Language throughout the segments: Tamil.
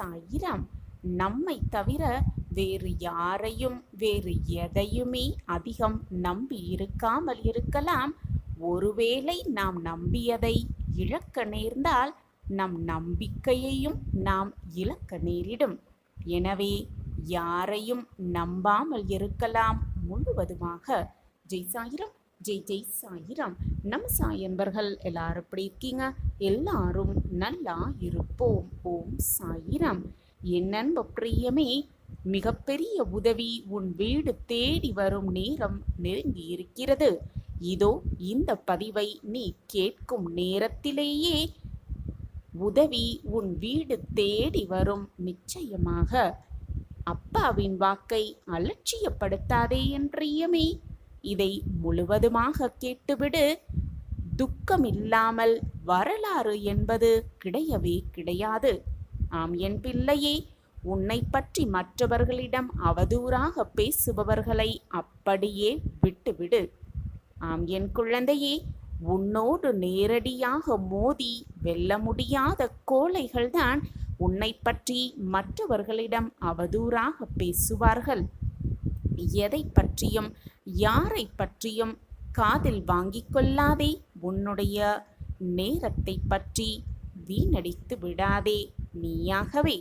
சாயிராம். நம்மை தவிர வேறு யாரையும் வேறு எதையுமே அதிகம் நம்பி இருக்காமல் இருக்கலாம். ஒருவேளை நாம் நம்பியதை இழக்க நேர்ந்தால் நம் நம்பிக்கையையும் நாம் இழக்க நேரிடும். எனவே யாரையும் நம்பாமல் இருக்கலாம் முழுவதுமாக. ஜெய் சாயிராம், ஜெய் ஜெய் சாயிராம். நம்ம சாய் அன்பர்கள் எல்லாரும் எப்படி இருக்கீங்க? எல்லாரும் நல்லா இருப்போம். ஓம் சாயிராம். என் அன்பு பிரியமே, மிகப்பெரிய உதவி உன் வீடு தேடி வரும் நேரம் நெருங்கி இருக்கிறது. இதோ இந்த பதிவை நீ கேட்கும் நேரத்திலேயே உதவி உன் வீடு தேடி வரும். நிச்சயமாக அப்பாவின் வாக்கை அலட்சியப்படுத்தாதே என் பிரியமே. இதை முழுவதுமாக கேட்டுவிடு. துக்கம் இல்லாமல் வரலாறு என்பது கிடையவே கிடையாது. ஆம் என் பிள்ளையே, உன்னை பற்றி மற்றவர்களிடம் அவதூறாக பேசுபவர்களை அப்படியே விட்டுவிடு. ஆம் என் குழந்தையே, உன்னோடு நேரடியாக மோதி வெல்ல முடியாத கோழைகள்தான் உன்னை பற்றி மற்றவர்களிடம் அவதூறாக பேசுவார்கள். எதை பற்றியும் யாரை பற்றியும் காதில் வாங்கிக் கொள்ளாதே. உன்னுடைய நேரத்தை பற்றி வீணடித்து விடாதே. நீயாகவே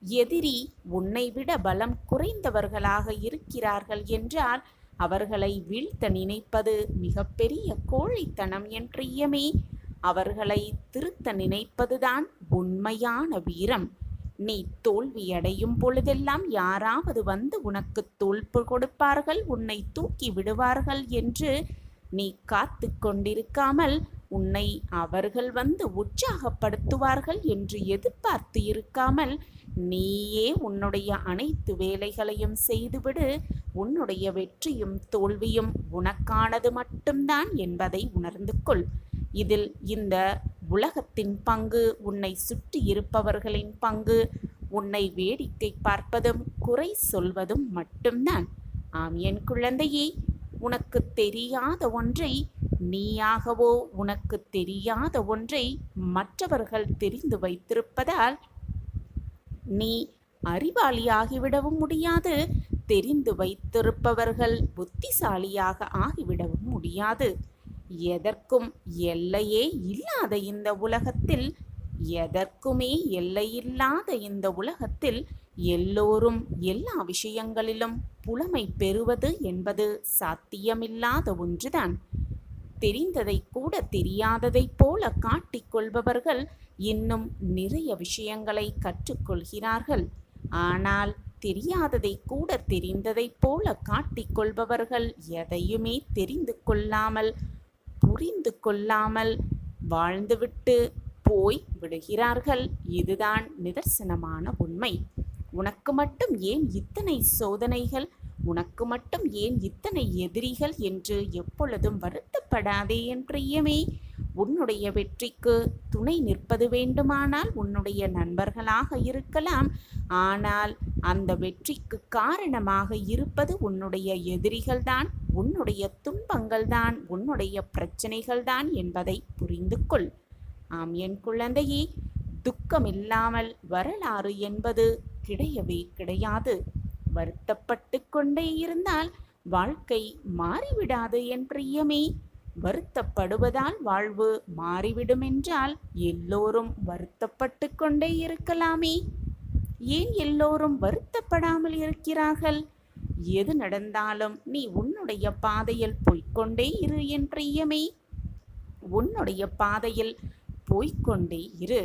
எதிரி உன்னை விட பலம் குறைந்தவர்களாக இருக்கிறார்கள் என்றால் அவர்களை வீழ்த்த நினைப்பது மிகப்பெரிய கோழைத்தனம் என் பிரியமே. அவர்களை திருத்த நினைப்பதுதான் உண்மையான வீரம். நீ தோல்வியடையும் பொழுதெல்லாம் யாராவது வந்து உனக்கு தோல்பு கொடுப்பார்கள், உன்னை தூக்கி விடுவார்கள் என்று நீ காத்து கொண்டிருக்காமல் உன்னை அவர்கள் வந்து உற்சாகப்படுத்துவார்கள் என்று எதிர்பார்த்து இருக்காமல் நீயே உன்னுடைய அனைத்து வேலைகளையும் செய்துவிடு. உன்னுடைய வெற்றியும் தோல்வியும் உனக்கானது மட்டும்தான் என்பதை உணர்ந்து கொள். இதில் இந்த உலகத்தின் பங்கு, உன்னை சுற்றி இருப்பவர்களின் பங்கு, உன்னை வேடிக்கை பார்ப்பதும் குறை சொல்வதும் மட்டும்தான். ஆம் என் குழந்தையே, உனக்கு தெரியாத ஒன்றை நீயாகவோ உனக்கு தெரியாத ஒன்றை மற்றவர்கள் தெரிந்து வைத்திருப்பதால் நீ அறிவாளியாகிவிடவும் முடியாது. தெரிந்து வைத்திருப்பவர்கள் புத்திசாலியாக ஆகிவிடவும் முடியாது. எதற்கும் எல்லையே இல்லாத இந்த உலகத்தில், எதற்குமே எல்லையில்லாத இந்த உலகத்தில் எல்லோரும் எல்லா விஷயங்களிலும் புலமை பெறுவது என்பது சாத்தியமில்லாத ஒன்றுதான். தெரிந்ததை கூட தெரியாததைப் போல காட்டிக்கொள்பவர்கள் இன்னும் நிறைய விஷயங்களை கற்றுக்கொள்கிறார்கள். ஆனால் தெரியாததை கூட தெரிந்ததைப் போல காட்டிக்கொள்பவர்கள் எதையுமே தெரிந்து கொள்ளாமல் புரிந்து கொள்ளாமல் வாழ்ந்துவிட்டு போய் விடுகிறார்கள். இதுதான் நிதர்சனமான உண்மை. உனக்கு மட்டும் ஏன் இத்தனை சோதனைகள், உனக்கு மட்டும் ஏன் இத்தனை எதிரிகள் என்று எப்பொழுதும் வருத்தப்படாதே என் பிரியமே. உன்னுடைய வெற்றிக்கு துணை நிற்பது வேண்டுமானால் உன்னுடைய நண்பர்களாக இருக்கலாம். ஆனால் அந்த வெற்றிக்கு காரணமாக இருப்பது உன்னுடைய எதிரிகள்தான், உன்னுடைய துன்பங்கள்தான், உன்னுடைய பிரச்சனைகள்தான் என்பதை புரிந்து கொள். ஆம் என் குழந்தையே, துக்கமில்லாமல் வரலாறு என்பது கிடையவே கிடையாது. வருத்தப்பட்டு கொண்டே இருந்தால் வாழ்க்கை மாறிவிடாது என் பிரியமே. வருத்தப்படுவதால் வாழ்வு மாறிவிடும் என்றால் எல்லோரும் வருத்தப்பட்டு கொண்டே இருக்கலாமே. ஏன் எல்லோரும் வருத்தப்படாமல் இருக்கிறார்கள்? எது நடந்தாலும் நீ உன்னுடைய பாதையில் போய்கொண்டே இரு என் பிரியமே. உன்னுடைய பாதையில் போய்கொண்டே இரு.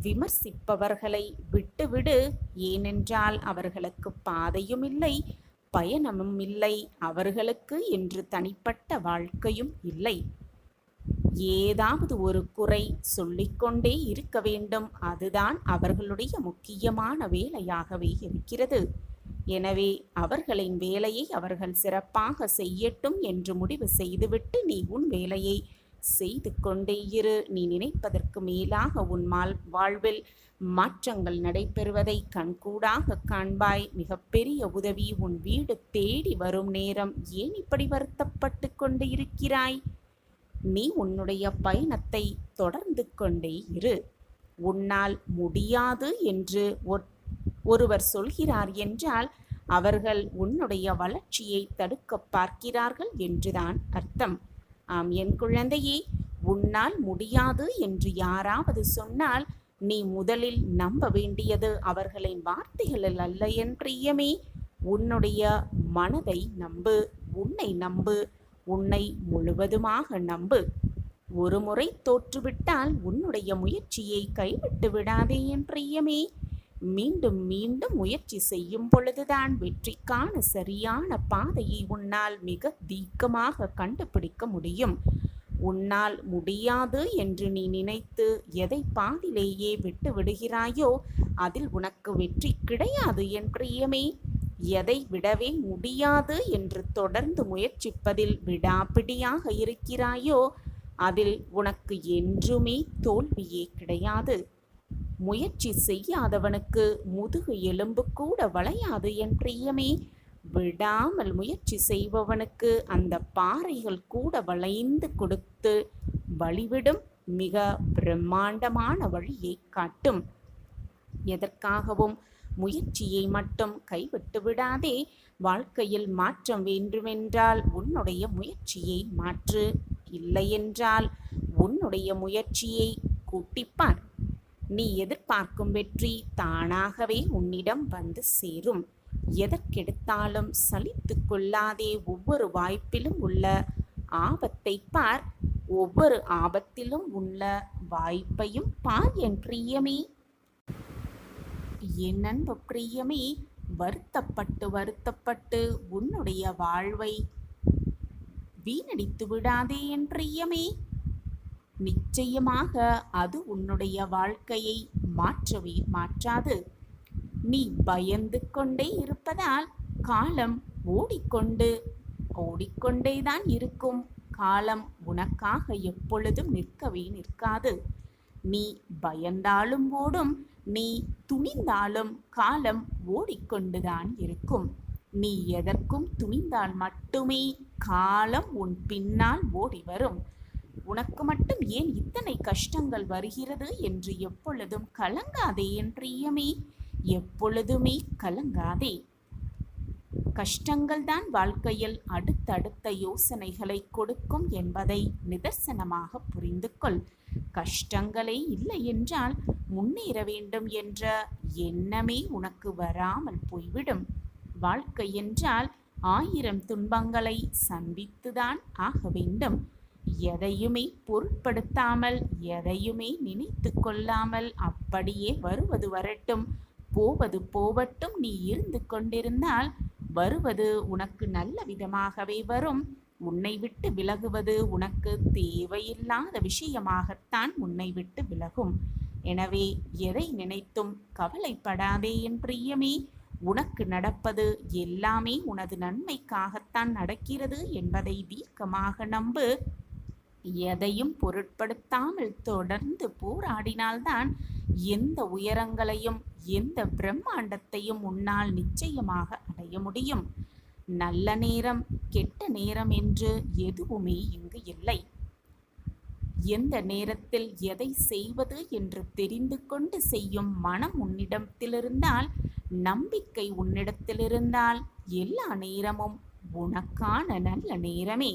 விமர்சிப்பவர்களை விட்டுவிடு. ஏனென்றால் அவர்களுக்கு பாதையும் இல்லை, பயணமும் இல்லை, அவர்களுக்கு என்று தனிப்பட்ட வாழ்க்கையும் இல்லை. ஏதாவது ஒரு குறை சொல்லிக்கொண்டே இருக்க வேண்டும். அதுதான் அவர்களுடைய முக்கியமான வேலையாகவே இருக்கிறது. எனவே அவர்களின் வேலையை அவர்கள் சிறப்பாக செய்யட்டும் என்று முடிவு செய்துவிட்டு நீ உன் வேலையை செய்து கொண்டே இரு. நீ நினைப்பதற்கு மேலாக உன் வாழ்வில் மாற்றங்கள் நடைபெறுவதை கண்கூடாக காண்பாய். மிகப்பெரிய உதவி உன் வீடு தேடி வரும் நேரம். ஏன் இப்படி வருத்தப்பட்டு கொண்டு இருக்கிறாய்? நீ உன்னுடைய பயணத்தை தொடர்ந்து கொண்டே இரு. உன்னால் முடியாது என்று ஒருவர் சொல்கிறார் என்றால் அவர்கள் உன்னுடைய வளர்ச்சியை தடுக்க பார்க்கிறார்கள் என்றுதான் அர்த்தம். ஆம் என் குழந்தையே, உன்னால் முடியாது என்று யாராவது சொன்னால் நீ முதலில் நம்ப வேண்டியது அவர்களின் வார்த்தைகளில் அல்ல என் பிரியமே. உன்னுடைய மனதை நம்பு, உன்னை நம்பு, உன்னை முழுவதுமாக நம்பு. ஒரு முறை தோற்றுவிட்டால் உன்னுடைய முயற்சியை கைவிட்டு விடாதே என் பிரியமே. மீண்டும் மீண்டும் முயற்சி செய்யும் பொழுதுதான் வெற்றிக்கான சரியான பாதையை உன்னால் மிக தீர்க்கமாக கண்டுபிடிக்க முடியும். உன்னால் முடியாது என்று நீ நினைத்து எதை பாதிலேயே விட்டு விடுகிறாயோ அதில் உனக்கு வெற்றி கிடையாது என் பிரியமே. எதை விடவே முடியாது என்று தொடர்ந்து முயற்சிப்பதில் விடாப்பிடியாக இருக்கிறாயோ அதில் உனக்கு என்றுமே தோல்வியே கிடையாது. முயற்சி செய்யாதவனுக்கு முதுகு எலும்பு கூட வளையாது என் பிரியமே. விடாமல் முயற்சி செய்பவனுக்கு அந்த பாறைகள் கூட வளைந்து கொடுத்து வழிவிடும் மிக பிரம்மாண்டமான வழியை காட்டும். எதற்காகவும் முயற்சியை மட்டும் கைவிட்டு விடாதே. வாழ்க்கையில் மாற்றம் வேண்டுமென்றால் உன்னுடைய முயற்சியை மாற்று. இல்லையென்றால் உன்னுடைய முயற்சியை கூட்டிப்பார். நீ எதிர்பார்க்கும் வெற்றி தானாகவே உன்னிடம் வந்து சேரும். எதற்கெடுத்தாலும் சலித்து கொள்ளாதே. ஒவ்வொரு வாய்ப்பிலும் உள்ள ஆபத்தை பார். ஒவ்வொரு ஆபத்திலும் உள்ள வாய்ப்பையும் பார் என் பிரியமே. என் அன்பு பிரியமே, வருத்தப்பட்டு வருத்தப்பட்டு உன்னுடைய வாழ்வை வீணடித்து விடாதே என் பிரியமே. நிச்சயமாக அது உன்னுடைய வாழ்க்கையை மாற்றவே மாற்றாது. நீ பயந்து கொண்டே இருப்பதால் காலம் ஓடிக்கொண்டேதான் இருக்கும். காலம் உனக்காக எப்பொழுதும் நிற்கவே நிற்காது. நீ பயந்தாலும் ஓடும், நீ துணிந்தாலும் காலம் ஓடிக்கொண்டுதான் இருக்கும். நீ எதற்கும் துணிந்தால் மட்டுமே காலம் உன் பின்னால் ஓடி வரும். உனக்கு மட்டும் ஏன் இத்தனை கஷ்டங்கள் வருகிறது என்று எப்பொழுதும் கலங்காதே என் பிரியமே. எப்பொழுதுமே கலங்காதே. கஷ்டங்கள் தான் வாழ்க்கையில் அடுத்தடுத்த யோசனைகளை கொடுக்கும் என்பதை நிதர்சனமாக புரிந்து கொள். கஷ்டங்களே இல்லை என்றால் முன்னேற வேண்டும் என்ற எண்ணமே உனக்கு வராமல் போய்விடும். வாழ்க்கை என்றால் 1000 துன்பங்களை சந்தித்துதான் ஆக வேண்டும். எதையுமே பொருட்படுத்தாமல், எதையுமே நினைத்து கொள்ளாமல் அப்படியே வருவது வரட்டும், போவது போவட்டும் நீ இருந்து கொண்டிருந்தால் வருவது உனக்கு நல்ல விதமாகவே வரும். உன்னை விட்டு விலகுவது உனக்கு தேவையில்லாத விஷயமாகத்தான் உன்னை விட்டு விலகும். எனவே எதை நினைத்தும் கவலைப்படாதே என் பிரியமே. உனக்கு நடப்பது எல்லாமே உனது நன்மைக்காகத்தான் நடக்கிறது என்பதை தீர்க்கமாக நம்பு. எதையும் பொருட்படுத்தாமல் தொடர்ந்து போராடினால்தான் எந்த உயரங்களையும் எந்த பிரம்மாண்டத்தையும் உன்னால் நிச்சயமாக அடைய முடியும். நல்ல நேரம் கெட்ட நேரம் என்று எதுவுமே இங்கு இல்லை. எந்த நேரத்தில் எதை செய்வது என்று தெரிந்து கொண்டு செய்யும் மனம் உன்னிடத்திலிருந்தால், நம்பிக்கை உன்னிடத்திலிருந்தால் எல்லா நேரமும் உனக்கான நல்ல நேரமே.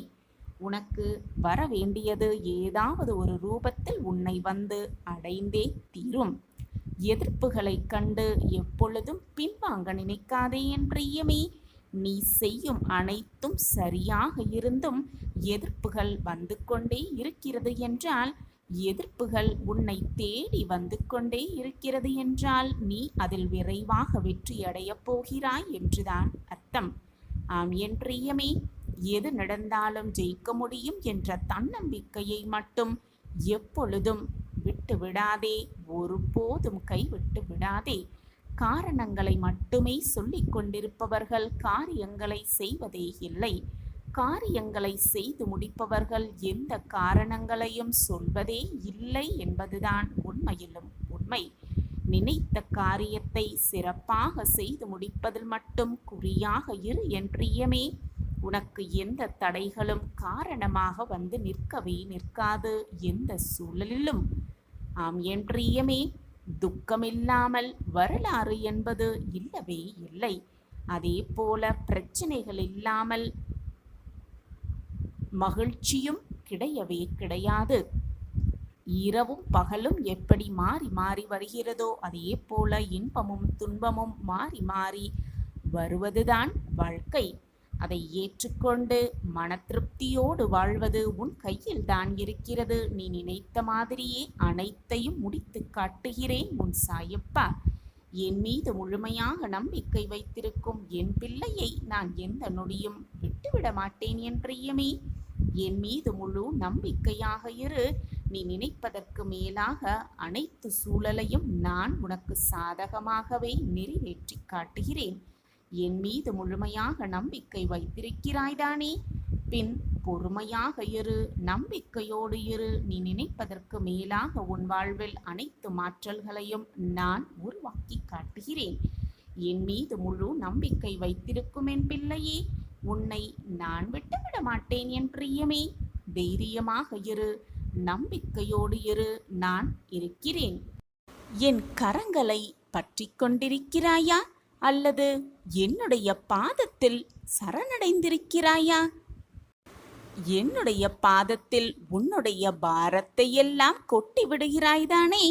உனக்கு வர வேண்டியது ஏதாவது ஒரு ரூபத்தில் உன்னை வந்து அடைந்தே தீரும். எதிர்ப்புகளை கண்டு எப்பொழுதும் பின்வாங்க நினைக்காதே என் பிரியமே. நீ செய்யும் அனைத்தும் சரியாக இருந்தும் எதிர்ப்புகள் வந்து கொண்டே இருக்கிறது என்றால், எதிர்ப்புகள் உன்னை தேடி வந்து கொண்டே இருக்கிறது என்றால் நீ அதில் விரைவாக வெற்றியடையப் போகிறாய் என்றுதான் அர்த்தம். ஆம் என் பிரியமே, எது நடந்தாலும் ஜெயிக்க முடியும் என்ற தன்னம்பிக்கையை மட்டும் எப்பொழுதும் விட்டு விடாதே. ஒருபோதும் கைவிட்டு விடாதே. காரணங்களை மட்டுமே சொல்லிக் கொண்டிருப்பவர்கள் காரியங்களை செய்வதே இல்லை. காரியங்களை செய்து முடிப்பவர்கள் எந்த காரணங்களையும் சொல்வதே இல்லை என்பதுதான் உண்மையிலும் உண்மை. நினைத்த காரியத்தை சிறப்பாக செய்து முடிப்பதில் மட்டும் குறியாக இரு என் பிரியமே. உனக்கு எந்த தடைகளும் காரணமாக வந்து நிற்கவே நிற்காது, எந்த சூழலிலும். ஆம் என் பிரியமே, துக்கமில்லாமல் வரலாறு என்பது இல்லவே இல்லை. அதே போல பிரச்சனைகள் இல்லாமல் மகிழ்ச்சியும் கிடையவே கிடையாது. இரவும் பகலும் எப்படி மாறி மாறி வருகிறதோ அதே போல இன்பமும் துன்பமும் மாறி மாறி வருவதுதான் வாழ்க்கை. அதை ஏற்றுக்கொண்டு மன திருப்தியோடு வாழ்வது உன் கையில் தான் இருக்கிறது. நீ நினைத்த மாதிரியே அனைத்தையும் முடித்து காட்டுகிறேன் உன் சாயப்பா. என் மீது முழுமையாக நம்பிக்கை வைத்திருக்கும் என் பிள்ளையை நான் எந்த நொடியும் விட்டுவிட மாட்டேன் என் பிரியமே. என் மீது முழு நம்பிக்கையாக இரு. நீ நினைப்பதற்கு மேலாக அனைத்து சூழலையும் நான் உனக்கு சாதகமாகவே நிறைவேற்றி காட்டுகிறேன். என் மீது முழுமையாக நம்பிக்கை வைத்திருக்கிறாய்தானே? பின் பொறுமையாக இரு, நம்பிக்கையோடு இரு. நீ நினைப்பதற்கு மேலாக உன் வாழ்வில் அனைத்து மாற்றல்களையும் நான் உருவாக்கி காட்டுகிறேன். என் மீது முழு நம்பிக்கை வைத்திருக்கும் என் பிள்ளையே, உன்னை நான் விட்டுவிட மாட்டேன் என் பிரியமே. தைரியமாக இரு, நம்பிக்கையோடு இரு, நான் இருக்கிறேன். என் கரங்களை பற்றி கொண்டிருக்கிறாயா அல்லது என்னுடைய பாதத்தில் சரணடைந்திருக்கிறாயா? என்னுடைய பாதத்தில் உன்னுடைய பாரத்தை எல்லாம் கொட்டி விடுகிறாய்தானே?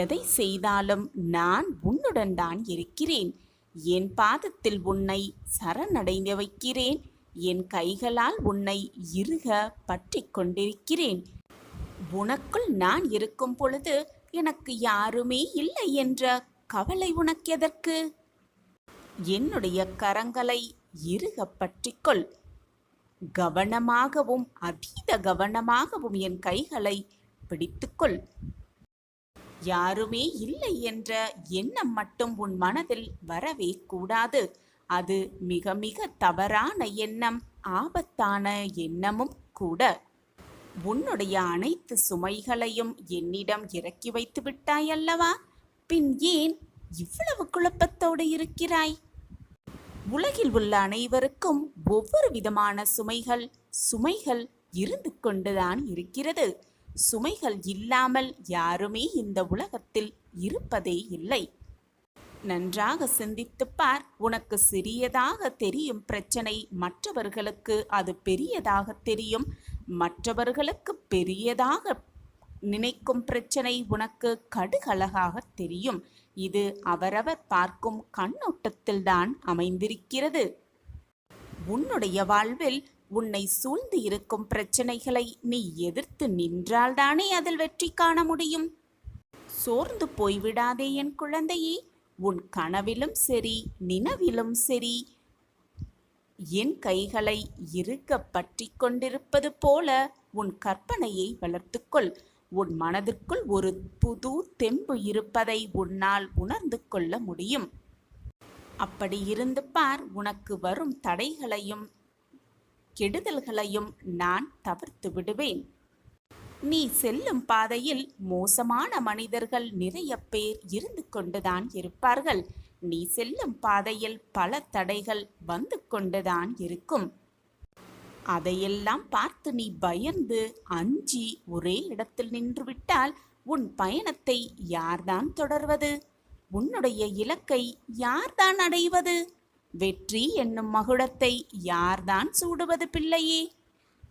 எதை செய்தாலும் நான் உன்னுடன் தான் இருக்கிறேன். என் பாதத்தில் உன்னை சரணடைந்து வைக்கிறேன். என் கைகளால் உன்னை இறுக பற்றி கொண்டிருக்கிறேன். உனக்குள் நான் இருக்கும் பொழுது எனக்கு யாருமே இல்லை என்ற கவலை உனக்கெதற்கு? என்னுடைய கரங்களை இறுக பற்றிக்கொள். கவனமாகவும் அதீத கவனமாகவும் என் கைகளை பிடித்துக்கொள். யாருமே இல்லை என்ற எண்ணம் மட்டும் உன் மனதில் வரவே கூடாது. அது மிக மிக தவறான எண்ணம், ஆபத்தான எண்ணமும் கூட. உன்னுடைய அனைத்து சுமைகளையும் என்னிடம் இறக்கி வைத்து விட்டாய் அல்லவா? பின் ஏன் இவ்வளவு குழப்பத்தோடு இருக்கிறாய்? உலகில் உள்ள அனைவருக்கும் ஒவ்வொரு விதமான சுமைகள் இருந்து கொண்டுதான் இருக்கிறது. சுமைகள் இல்லாமல் யாருமே இந்த உலகத்தில் இருப்பதே இல்லை. நன்றாக சிந்தித்துப் பார். உனக்கு சிறியதாக தெரியும் பிரச்சனை மற்றவர்களுக்கு அது பெரியதாக தெரியும். மற்றவர்களுக்கு பெரியதாக நினைக்கும் பிரச்சனை உனக்கு கடுகளகாக தெரியும். இது அவரவர் பார்க்கும் கண்ணோட்டத்தில்தான் அமைந்திருக்கிறது. உன்னுடைய வாழ்வில் உன்னை சூழ்ந்து இருக்கும் பிரச்சனைகளை நீ எதிர்த்து நின்றால்தானே அதில் வெற்றி காண முடியும். சோர்ந்து போய்விடாதே என் குழந்தையே. உன் கனவிலும் சரி நினவிலும் சரி என் கைகளை இறுக பற்றி கொண்டிருப்பது போல உன் கற்பனையை வளர்த்துக்கொள். உன் மனதிற்குள் ஒரு புது தெம்பு இருப்பதை உன்னால் உணர்ந்து கொள்ள முடியும். அப்படி இருந்து பார். உனக்கு வரும் தடைகளையும் கெடுதல்களையும் நான் தவிர்த்து விடுவேன். நீ செல்லும் பாதையில் மோசமான மனிதர்கள் நிறைய பேர் இருந்து கொண்டுதான் இருப்பார்கள். நீ செல்லும் பாதையில் பல தடைகள் வந்து கொண்டுதான் இருக்கும். அதையெல்லாம் பார்த்து நீ பயந்து அஞ்சி ஒரே இடத்தில் நின்று விட்டால் உன் பயணத்தை யார்தான் தொடர்வது? உன்னுடைய இலக்கை யார்தான் அடைவது? வெற்றி என்னும் மகுடத்தை யார்தான் சூடுவது பிள்ளையே?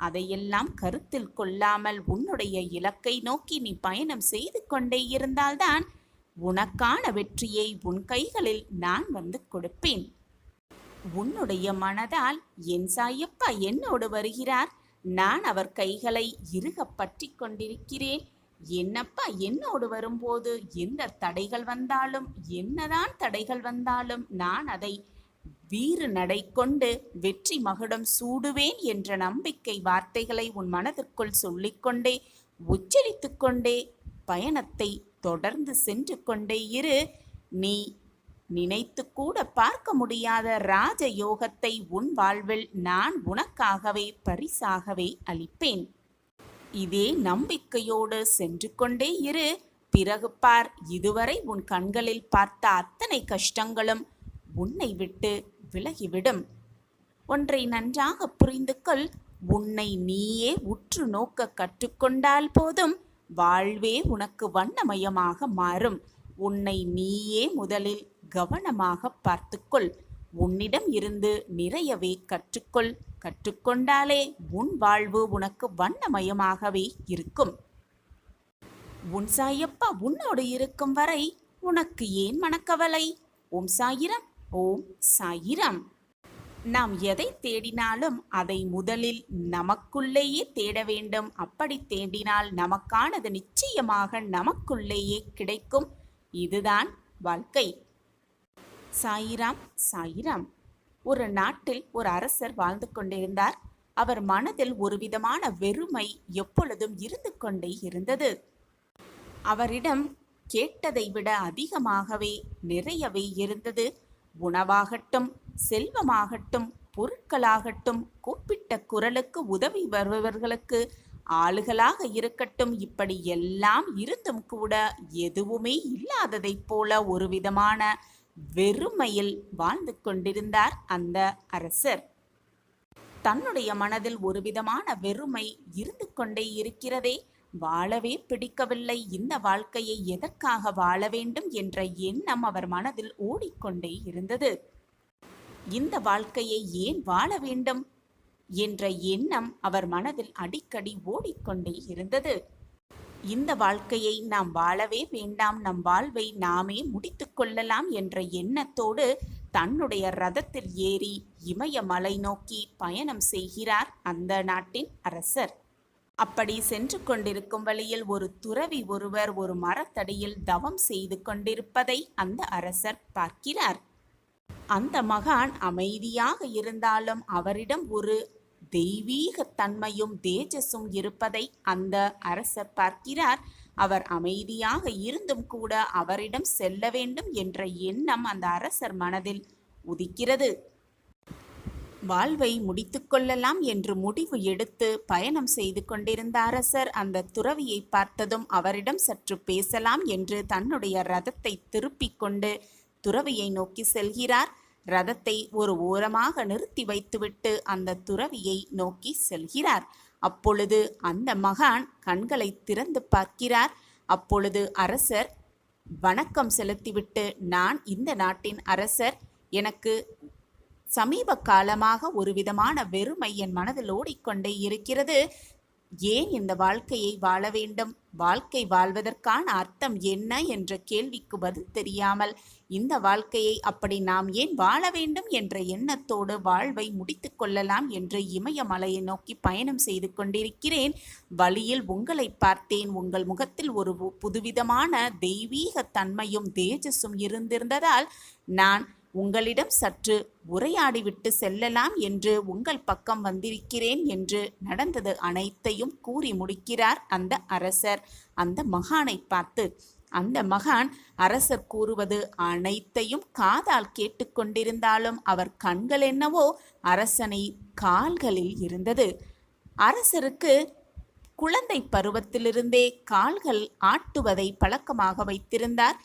அதையெல்லாம் கருத்தில் கொள்ளாமல் உன்னுடைய இலக்கை நோக்கி நீ பயணம் செய்து கொண்டே இருந்தால்தான் உனக்கான வெற்றியை உன் கைகளில் நான் வந்து கொடுப்பேன். உன்னுடைய மனதால் என் சாயப்பா என்னோடு வருகிறார், நான் அவர் கைகளை இறுக பற்றி கொண்டிருக்கிறேன். என்னப்பா என்னோடு வரும்போது எந்த தடைகள் வந்தாலும் என்னதான் தடைகள் வந்தாலும் நான் அதை வீறு நடை கொண்டு வெற்றி மகுடம் சூடுவேன் என்ற நம்பிக்கை வார்த்தைகளை உன் மனதிற்குள் சொல்லிக்கொண்டே உச்சரித்து கொண்டே பயணத்தை தொடர்ந்து சென்று கொண்டே இரு. நீ நினைத்து கூட பார்க்க முடியாத ராஜ யோகத்தை உன் வாழ்வில் நான் உனக்காகவே பரிசாகவே அளிப்பேன். இதே நம்பிக்கையோடு சென்று கொண்டே இரு. பிறகு பார், இதுவரை உன் கண்களில் பார்த்த அத்தனை கஷ்டங்களும் உன்னை விட்டு விலகிவிடும். ஒன்றை நன்றாக புரிந்து கொள். உன்னை நீயே உற்று நோக்க கற்றுக்கொண்டால் போதும், வாழ்வே உனக்கு வண்ணமயமாக மாறும். உன்னை நீயே முதலில் கவனமாக பார்த்துக்கொள். உன்னிடம் இருந்து நிறையவே கற்றுக்கொள். கற்றுக்கொண்டாலே உன் வாழ்வு உனக்கு வண்ணமயமாகவே இருக்கும். உன் சாயப்பா உன்னோடு இருக்கும் வரை உனக்கு ஏன் மனக்கவலை? ஓம் சாயிரம். ஓம் சாயிரம். நாம் எதை தேடினாலும் அதை முதலில் நமக்குள்ளேயே தேட வேண்டும். அப்படி தேடினால் நமக்கானது நிச்சயமாக நமக்குள்ளேயே கிடைக்கும். இதுதான் வாழ்க்கை. சாயிராம். சாயிராம். ஒரு நாட்டில் ஒரு அரசர் வாழ்ந்து கொண்டிருந்தார். அவர் மனதில் ஒரு விதமான வெறுமை எப்பொழுதும் இருந்து கொண்டே இருந்தது. அவரிடம் கேட்டதை விட அதிகமாகவே நிறையவே இருந்தது. உணவாகட்டும், செல்வமாகட்டும், பொருட்களாகட்டும், கூப்பிட்ட குரலுக்கு உதவி வருபவர்களுக்கு ஆளுகளாக இருக்கட்டும், இப்படி எல்லாம் இருந்தும் கூட எதுவுமே இல்லாததைப் போல ஒரு விதமான வெறுமையில் வாழ்ந்து கொண்டிருந்தார் அந்த அரசர். தன்னுடைய மனதில் ஒரு விதமான வெறுமை இருந்து கொண்டே இருக்கிறதே. வாழவே பிடிக்கவில்லை. இந்த வாழ்க்கையை எதற்காக வாழ வேண்டும் என்ற எண்ணம் அவர் மனதில் ஓடிக்கொண்டே இருந்தது. இந்த வாழ்க்கையை ஏன் வாழ வேண்டும் என்ற எண்ணம் அவர் மனதில் அடிக்கடி ஓடிக்கொண்டே இருந்தது. இந்த வாழ்க்கையை நாம் வாழவே வேண்டாம், நம் வாழ்வை நாமே முடித்து கொள்ளலாம் என்ற எண்ணத்தோடு தன்னுடைய ரதத்தில் ஏறி இமயமலை நோக்கி பயணம் செய்கிறார் அந்த நாட்டின் அரசர். அப்படி சென்று கொண்டிருக்கும் வழியில் ஒரு துறவி ஒருவர் ஒரு மரத்தடியில் தவம் செய்து கொண்டிருப்பதை அந்த அரசர் பார்க்கிறார். அந்த மகான் அமைதியாக இருந்தாலும் அவரிடம் ஒரு தெய்வீக தன்மையும் தேஜஸும் இருப்பதை அந்த அரசர் பார்க்கிறார். அவர் அமைதியாக இருந்தும் கூட அவரிடம் செல்ல வேண்டும் என்ற எண்ணம் அந்த அரசர் மனதில் உதிக்கிறது. வாழ்வை முடித்து கொள்ளலாம் என்று முடிவு எடுத்து பயணம் செய்து கொண்டிருந்த அரசர் அந்த துறவியை பார்த்ததும் அவரிடம் சற்று பேசலாம் என்று தன்னுடைய ரதத்தை திருப்பிக் கொண்டு துறவியை நோக்கி செல்கிறார். ரதத்தை ஒரு ஓரமாக நிறுத்தி வைத்துவிட்டு அந்த துறவியை நோக்கி செல்கிறார். அப்பொழுது அந்த மகான் கண்களை திறந்து பார்க்கிறார். அப்பொழுது அரசர் வணக்கம் செலுத்திவிட்டு, நான் இந்த நாட்டின் அரசர். எனக்கு சமீப காலமாக ஒரு விதமான வெறுமை என் மனதில் ஓடிக்கொண்டே இருக்கிறது. ஏன் இந்த வாழ்க்கையை வாழ வேண்டும்? வாழ்க்கை வாழ்வதற்கான அர்த்தம் என்ன என்ற கேள்விக்கு பதில் தெரியாமல் இந்த வாழ்க்கையை அப்படி நாம் ஏன் வாழ வேண்டும் என்ற எண்ணத்தோடு வாழ்வை முடித்து கொள்ளலாம் என்று இமயமலையை நோக்கி பயணம் செய்து கொண்டிருக்கிறேன். வழியில் உங்களை பார்த்தேன். உங்கள் முகத்தில் ஒரு புதுவிதமான தெய்வீக தன்மையும் தேஜஸும் இருந்திருந்ததால் நான் உங்களிடம் சற்று உரையாடிவிட்டு செல்லலாம் என்று உங்கள் பக்கம் வந்திருக்கிறேன் என்று நடந்தது அனைத்தையும் கூறி முடிக்கிறார் அந்த அரசர் அந்த மகானை பார்த்து. அந்த மகான் அரசர் கூறுவது அனைத்தையும் காதால் கேட்டுக்கொண்டிருந்தாலும் அவர் கண்கள் என்னவோ அரசனை கால்களில் இருந்தது. அரசருக்கு குழந்தை பருவத்திலிருந்தே கால்கள் ஆட்டுவதை பழக்கமாக வைத்திருந்தார்.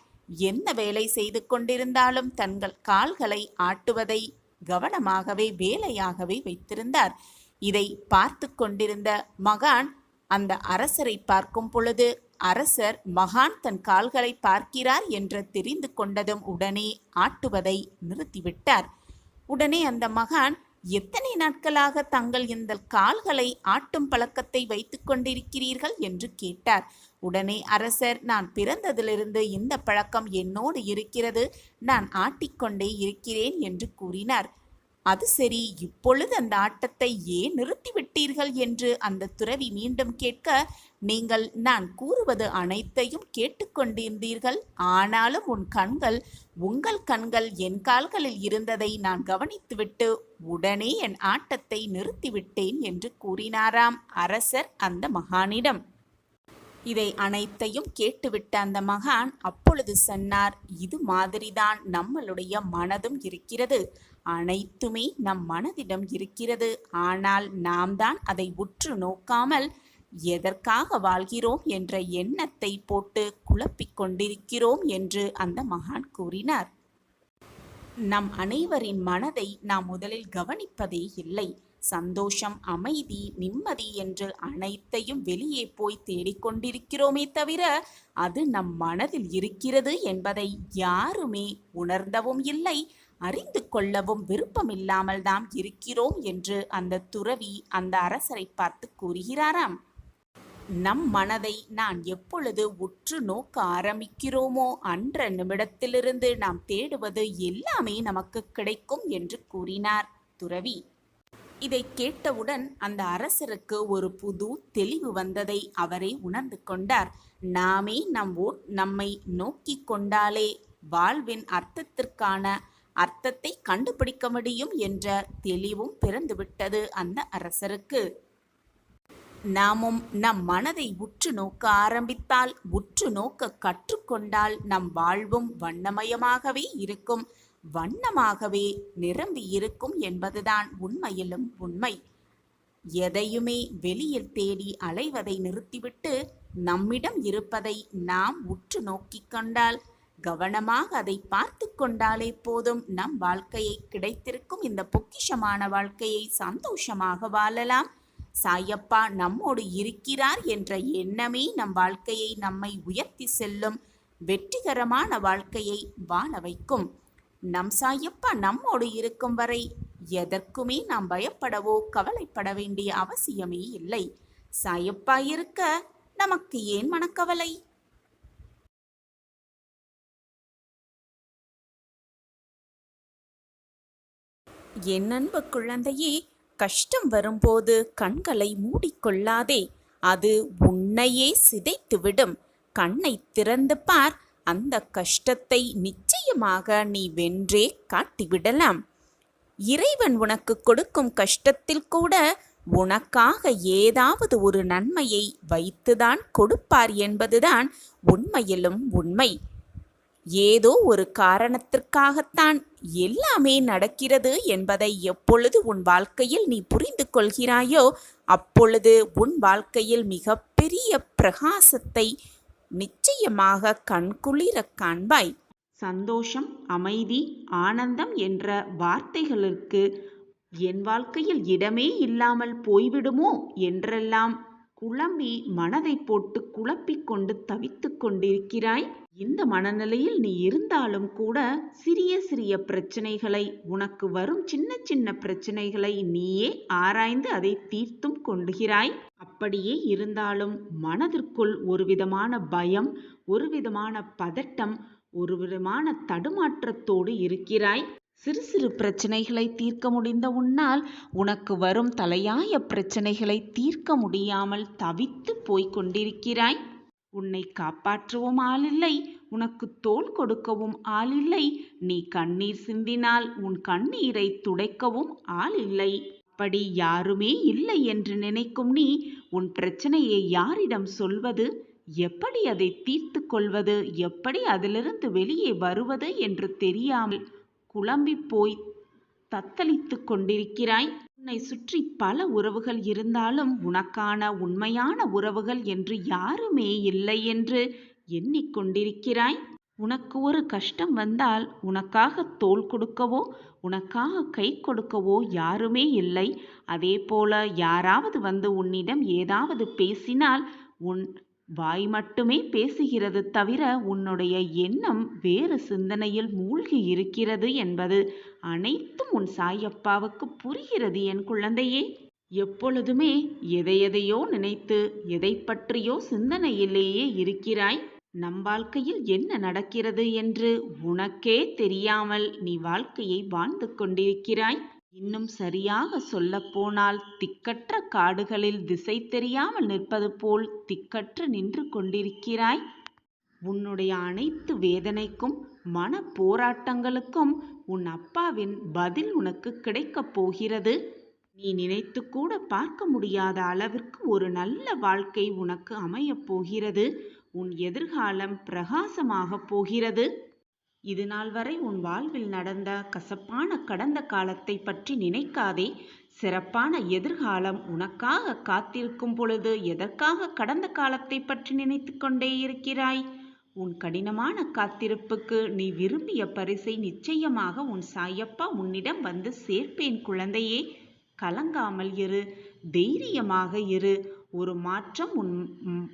என்ன வேலை செய்து கொண்டிருந்தாலும் தங்கள் கால்களை ஆட்டுவதை கவனமாகவே வேலையாகவே வைத்திருந்தார். இதை பார்த்து கொண்டிருந்த மகான் அந்த அரசரை பார்க்கும் பொழுது அரசர் மகான் தன் கால்களை பார்க்கிறார் என்று தெரிந்து கொண்டதும் உடனே ஆட்டுவதை நிறுத்திவிட்டார். உடனே அந்த மகான், எத்தனை நாட்களாக தங்கள் இந்த கால்களை ஆட்டும் பழக்கத்தை வைத்துக் கொண்டிருக்கிறீர்கள் என்று கேட்டார். உடனே அரசர், நான் பிறந்ததிலிருந்து இந்த பழக்கம் என்னோடு இருக்கிறது, நான் ஆட்டிக்கொண்டே இருக்கிறேன் என்று கூறினார். அது சரி, இப்பொழுது அந்த ஆட்டத்தை ஏன் நிறுத்திவிட்டீர்கள் என்று அந்த துறவி மீண்டும் கேட்க, நீங்கள் நான் கூறுவது அனைத்தையும் கேட்டுக்கொண்டிருந்தீர்கள். ஆனாலும் உங்கள் கண்கள் என் கால்களில் இருந்ததை நான் கவனித்துவிட்டு உடனே என் ஆட்டத்தை நிறுத்திவிட்டேன் என்று கூறினாராம் அரசர் அந்த மகானிடம். இதை அனைத்தையும் கேட்டுவிட்ட அந்த மகான் அப்பொழுது சொன்னார், இது மாதிரிதான் நம்மளுடைய மனதும் இருக்கிறது. அனைத்துமே நம் மனதிடம் இருக்கிறது. ஆனால் நாம் தான் அதை உற்று நோக்காமல் எதற்காக வாழ்கிறோம் என்ற எண்ணத்தை போட்டு குழப்பிக் கொண்டிருக்கிறோம் என்று அந்த மகான் கூறினார். நம் அனைவரின் மனதை நாம் முதலில் கவனிப்பதே இல்லை. சந்தோஷம், அமைதி, நிம்மதி என்று அனைத்தையும் வெளியே போய் தேடிக்கொண்டிருக்கிறோமே தவிர அது நம் மனதில் இருக்கிறது என்பதை யாருமே உணர்ந்தவும் இல்லை, அறிந்து கொள்ளவும் விருப்பமில்லாமல் தான் இருக்கிறோம் என்று அந்த துறவி அந்த அரசரை பார்த்து கூறுகிறாராம். நம் மனதை நான் எப்பொழுது உற்று நோக்க ஆரம்பிக்கிறோமோ அன்ற நிமிடத்திலிருந்து நாம் தேடுவது எல்லாமே நமக்கு கிடைக்கும் என்று கூறினார் துறவி. இதை கேட்டவுடன் அந்த அரசருக்கு ஒரு புது தெளிவு வந்ததை அவரே உணர்ந்து கொண்டார். நாமே நம்மை நோக்கி கொண்டாலே வாழ்வின் அர்த்தத்தை கண்டுபிடிக்க முடியும் என்ற தெளிவும் பிறந்துவிட்டது அந்த அரசருக்கு. நாமும் நம் மனதை உற்று நோக்க ஆரம்பித்தால், உற்று நோக்க கற்றுக்கொண்டால் நம் வாழ்வும் வண்ணமயமாகவே இருக்கும், வண்ணமாகவே நிரம்பி இருக்கும் என்பதுதான் உண்மையிலும் உண்மை. எதையுமே வெளியில் தேடி அலைவதை நிறுத்திவிட்டு நம்மிடம் இருப்பதை நாம் உற்று நோக்கிக் கொண்டால், கவனமாக அதை பார்த்து கொண்டாலே போதும், நம் வாழ்க்கையை கிடைத்திருக்கும் இந்த பொக்கிஷமான வாழ்க்கையை சந்தோஷமாக வாழலாம். சாயப்பா நம்மோடு இருக்கிறார் என்ற எண்ணமே நம் வாழ்க்கையை நம்மை உயர்த்தி செல்லும் வெற்றிகரமான வாழ்க்கையை வாழ வைக்கும். நம் சாயப்பா நம்மோடு இருக்கும் வரை எதற்குமே நாம் பயப்படவோ கவலைப்பட வேண்டிய அவசியமே இல்லை. சாயப்பா இருக்க நமக்கு ஏன் மனக்கவலை? என் அன்பு குழந்தையே, கஷ்டம் வரும்போது கண்களை மூடிக்கொள்ளாதே, அது உன்னையே சிதைத்துவிடும். கண்ணை திறந்து பார், அந்த கஷ்டத்தை நிச்சயமாக நீ வென்றே காட்டிவிடலாம். இறைவன் உனக்கு கொடுக்கும் கஷ்டத்தில் கூட உனக்காக ஏதாவது ஒரு நன்மையை வைத்துதான் கொடுப்பார் என்பதுதான் உண்மையிலும் உண்மை. ஏதோ ஒரு காரணத்திற்காகத்தான் எல்லாமே நடக்கிறது என்பதை எப்பொழுது உன் வாழ்க்கையில் நீ புரிந்து கொள்கிறாயோ அப்பொழுது உன் வாழ்க்கையில் மிகப்பெரிய பிரகாசத்தை நிச்சயமாக கண்குளிர காண்பாய். சந்தோஷம், அமைதி, ஆனந்தம் என்ற வார்த்தைகளுக்கு என் வாழ்க்கையில் இடமே இல்லாமல் போய்விடுமோ என்றெல்லாம் குழம்பி மனதை போட்டு குழப்பிக் கொண்டு தவித்து கொண்டிருக்கிறாய். இந்த மனநிலையில் நீ இருந்தாலும் கூட சிறிய சிறிய பிரச்சனைகளை, உனக்கு வரும் சின்ன சின்ன பிரச்சனைகளை நீயே ஆராய்ந்து அதை தீர்த்தும் கொள்கிறாய். அப்படியே இருந்தாலும் மனதிற்குள் ஒரு விதமான பயம், ஒரு விதமான பதட்டம், ஒரு விதமான தடுமாற்றத்தோடு இருக்கிறாய். சிறு சிறு பிரச்சனைகளை தீர்க்க முடிந்த உன்னால் உனக்கு வரும் தலையாய பிரச்சனைகளை தீர்க்க முடியாமல் தவித்து போய்க் கொண்டிருக்கிறாய். உன்னை காப்பாற்றவும் ஆளில்லை, உனக்கு தோள் கொடுக்கவும் ஆளில்லை. நீ கண்ணீர் சிந்தினால் உன் கண்ணீரை துடைக்கவும் ஆளில்லை. அப்படி யாருமே இல்லை என்று நினைக்கும் நீ உன் பிரச்சனையை யாரிடம் சொல்வது, எப்படி அதை தீர்த்து கொள்வது, எப்படி அதிலிருந்து வெளியே வருவது என்று தெரியாமல் குழம்பி போய் தத்தளித்து கொண்டிருக்கிறாய். உன்னை சுற்றி பல உறவுகள் இருந்தாலும் உனக்கான உண்மையான உறவுகள் என்று யாருமே இல்லை என்று எண்ணிக்கொண்டிருக்கிறாய். உனக்கு ஒரு கஷ்டம் வந்தால் உனக்காக தோள் கொடுக்கவோ உனக்காக கை கொடுக்கவோ யாருமே இல்லை. அதே போல யாராவது வந்து உன்னிடம் ஏதாவது பேசினால் உன் வாய் மட்டுமே பேசுகிறது தவிர உன்னுடைய எண்ணம் வேறு சிந்தனையில் மூழ்கி இருக்கிறது என்பது அனைத்தும் உன் சாயப்பாவுக்கு புரிகிறது என் குழந்தையே. எப்பொழுதுமே எதையெதையோ நினைத்து எதை பற்றியோ சிந்தனையிலேயே இருக்கிறாய். நம் வாழ்க்கையில் என்ன நடக்கிறது என்று உனக்கே தெரியாமல் நீ வாழ்க்கையை வாழ்ந்து கொண்டிருக்கிறாய். இன்னும் சரியாக சொல்லப்போனால் திக்கற்ற காடுகளில் திசை தெரியாமல் நிற்பது போல் திக்கற்று நின்று கொண்டிருக்கிறாய். உன்னுடைய அனைத்து வேதனைக்கும் மன போராட்டங்களுக்கும் உன் அப்பாவின் பதில் உனக்கு கிடைக்கப் போகிறது. நீ நினைத்து கூட பார்க்க முடியாத அளவிற்கு ஒரு நல்ல வாழ்க்கை உனக்கு அமையப் போகிறது. உன் எதிர்காலம் பிரகாசமாக போகிறது. இது நாள் வரை உன் வாழ்வில் நடந்த கசப்பான கடந்த காலத்தை பற்றி நினைக்காதே. சிறப்பான எதிர்காலம் உனக்காக காத்திருக்கும் பொழுது எதற்காக கடந்த காலத்தை பற்றி நினைத்து கொண்டே இருக்கிறாய்? உன் கடினமான காத்திருப்புக்கு நீ விரும்பிய பரிசை நிச்சயமாக உன் சாயப்பா உன்னிடம் வந்து சேர்ப்பேன் குழந்தையே. கலங்காமல் இரு, தைரியமாக இரு. ஒரு மாற்றம்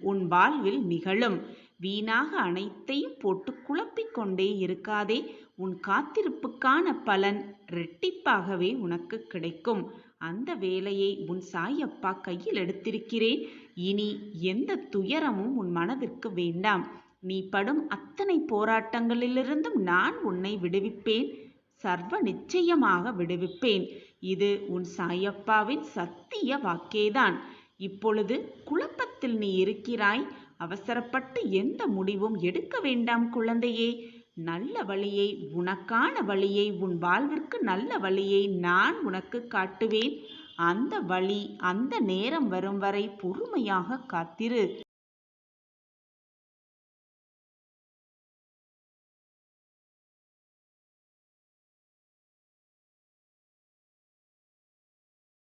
உன் வாழ்வில் நிகழும். வீணாக அனைத்தையும் போட்டு குழப்பிக் கொண்டே இருக்காதே. உன் காத்திருப்புக்கான பலன் இரட்டிப்பாகவே உனக்கு கிடைக்கும். அந்த வேலையை உன் சாயப்பா கையில் எடுத்திருக்கிறேன். இனி எந்த துயரமும் உன் மனதிற்கு வேண்டாம். நீ படும் அத்தனை போராட்டங்களிலிருந்தும் நான் உன்னை விடுவிப்பேன். சர்வ நிச்சயமாக விடுவிப்பேன். இது உன் சாயப்பாவின் சத்திய வாக்கேதான். இப்பொழுது குழப்பத்தில் நீ இருக்கிறாய். அவசரப்பட்டு எந்த முடிவும் எடுக்க வேண்டாம் குழந்தையே. நல்ல வழியை, உனக்கான வழியை, உன் வாழ்விற்கு நல்ல வழியை நான் உனக்கு காட்டுவேன். அந்த வழி, அந்த நேரம் வரும் வரை பொறுமையாக காத்திரு.